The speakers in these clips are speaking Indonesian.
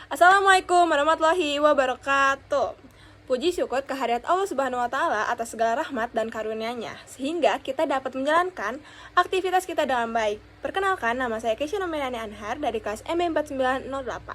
Assalamualaikum warahmatullahi wabarakatuh. Puji syukur kehadirat Allah Subhanahu wa taala atas segala rahmat dan karunia-Nya sehingga kita dapat menjalankan aktivitas kita dengan baik. Perkenalkan, nama saya Keisha Nomenani Anhar dari kelas MB4908.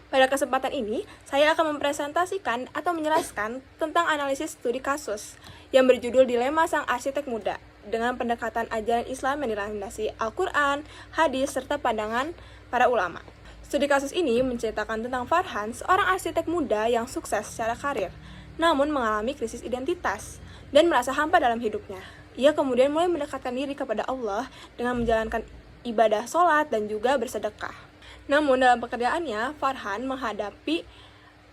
Pada kesempatan ini, saya akan mempresentasikan atau menjelaskan tentang analisis studi kasus yang berjudul Dilema Sang Arsitek Muda dengan pendekatan ajaran Islam yang dilandasi Al-Quran, hadis, serta pandangan para ulama. Studi kasus ini menceritakan tentang Farhan, seorang arsitek muda yang sukses secara karir, namun mengalami krisis identitas dan merasa hampa dalam hidupnya. Ia kemudian mulai mendekatkan diri kepada Allah dengan menjalankan ibadah sholat dan juga bersedekah. Namun dalam pekerjaannya, Farhan menghadapi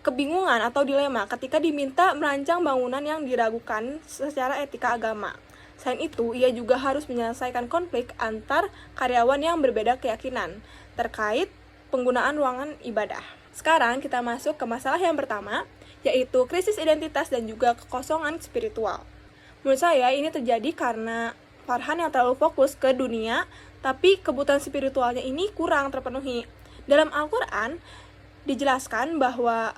kebingungan atau dilema ketika diminta merancang bangunan yang diragukan secara etika agama. Selain itu, ia juga harus menyelesaikan konflik antar karyawan yang berbeda keyakinan terkait penggunaan ruangan ibadah. Sekarang kita masuk ke masalah yang pertama, yaitu krisis identitas dan juga kekosongan spiritual. Menurut saya ini terjadi karena Farhan yang terlalu fokus ke dunia, tapi kebutuhan spiritualnya ini kurang terpenuhi. Dalam Al-Quran dijelaskan bahwa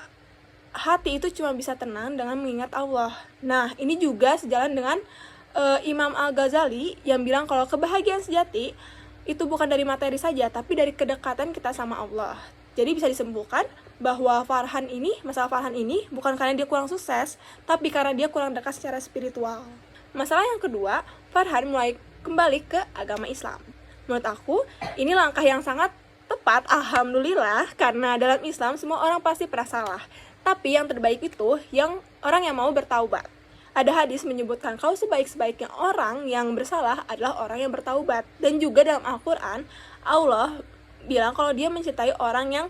hati itu cuma bisa tenang dengan mengingat Allah. Nah, ini juga sejalan dengan Imam Al-Ghazali yang bilang kalau kebahagiaan sejati itu bukan dari materi saja, tapi dari kedekatan kita sama Allah. Jadi bisa disembuhkan bahwa masalah Farhan ini bukan karena dia kurang sukses, tapi karena dia kurang dekat secara spiritual. Masalah yang kedua, Farhan mulai kembali ke agama Islam. Menurut aku, ini langkah yang sangat tepat, alhamdulillah, karena dalam Islam semua orang pasti pernah salah. Tapi yang terbaik itu orang yang mau bertaubat. Ada hadis menyebutkan kalau sebaik-sebaiknya orang yang bersalah adalah orang yang bertaubat. Dan juga dalam Al-Quran, Allah bilang kalau dia mencintai orang yang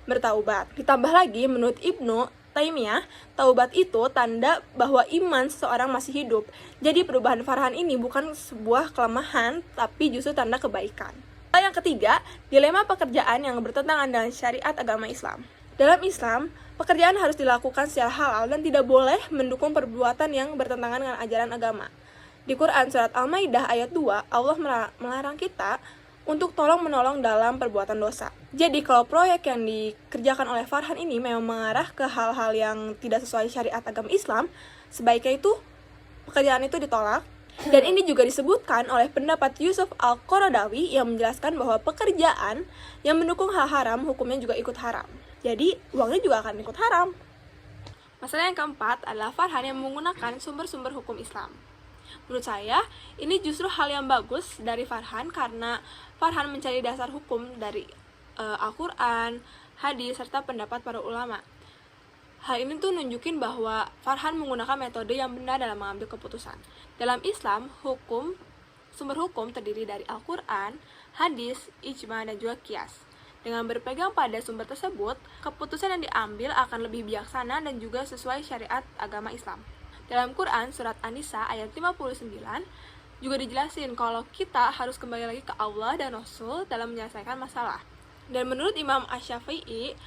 bertaubat. Ditambah lagi, menurut Ibnu Taimiyah, taubat itu tanda bahwa iman seseorang masih hidup. Jadi perubahan Farhan ini bukan sebuah kelemahan, tapi justru tanda kebaikan. Yang ketiga, dilema pekerjaan yang bertentangan dengan syariat agama Islam. Dalam Islam, pekerjaan harus dilakukan secara halal dan tidak boleh mendukung perbuatan yang bertentangan dengan ajaran agama. Di Quran Surat Al-Maidah ayat 2, Allah melarang kita untuk tolong-menolong dalam perbuatan dosa. Jadi kalau proyek yang dikerjakan oleh Farhan ini memang mengarah ke hal-hal yang tidak sesuai syariat agama Islam, sebaiknya itu pekerjaan itu ditolak. Dan ini juga disebutkan oleh pendapat Yusuf Al-Qaradawi yang menjelaskan bahwa pekerjaan yang mendukung hal haram hukumnya juga ikut haram. Jadi uangnya juga akan ikut haram. Masalah yang keempat adalah Farhan yang menggunakan sumber-sumber hukum Islam. Menurut saya, ini justru hal yang bagus dari Farhan karena Farhan mencari dasar hukum dari Al-Quran, hadis, serta pendapat para ulama. Hal ini tuh nunjukin bahwa Farhan menggunakan metode yang benar dalam mengambil keputusan. Dalam Islam, sumber hukum terdiri dari Al-Quran, hadis, ijma, dan juga qiyas. Dengan berpegang pada sumber tersebut, keputusan yang diambil akan lebih bijaksana dan juga sesuai syariat agama Islam. Dalam Quran, Surat An-Nisa ayat 59, juga dijelasin kalau kita harus kembali lagi ke Allah dan Rasul dalam menyelesaikan masalah. Dan menurut Imam Asy-Syafi'i,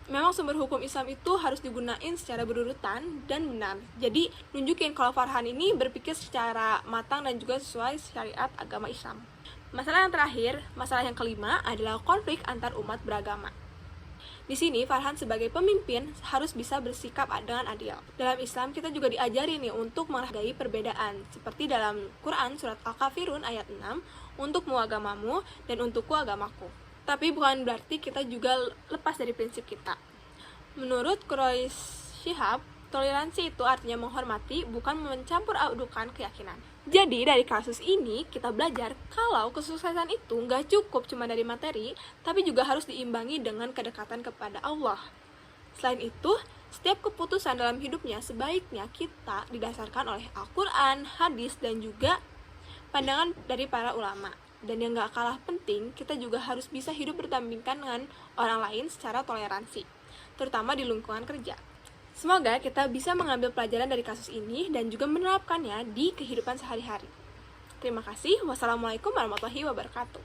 memang sumber hukum Islam itu harus digunain secara berurutan dan benar. Jadi, nunjukin kalau Farhan ini berpikir secara matang dan juga sesuai syariat agama Islam. Masalah yang terakhir, masalah yang kelima adalah konflik antar umat beragama. Di sini, Farhan sebagai pemimpin harus bisa bersikap dengan adil. Dalam Islam, kita juga diajari nih untuk menghargai perbedaan. Seperti dalam Quran Surat Al-Kafirun ayat 6, untukmu agamamu dan untukku agamaku. Tapi bukan berarti kita juga lepas dari prinsip kita. Menurut Quraish Shihab, toleransi itu artinya menghormati, bukan mencampur adukan keyakinan. Jadi dari kasus ini kita belajar kalau kesuksesan itu nggak cukup cuma dari materi, tapi juga harus diimbangi dengan kedekatan kepada Allah. Selain itu, setiap keputusan dalam hidupnya sebaiknya kita didasarkan oleh Al-Quran, hadis, dan juga pandangan dari para ulama. Dan yang nggak kalah penting, kita juga harus bisa hidup berdampingan dengan orang lain secara toleransi, terutama di lingkungan kerja. Semoga kita bisa mengambil pelajaran dari kasus ini dan juga menerapkannya di kehidupan sehari-hari. Terima kasih. Wassalamualaikum warahmatullahi wabarakatuh.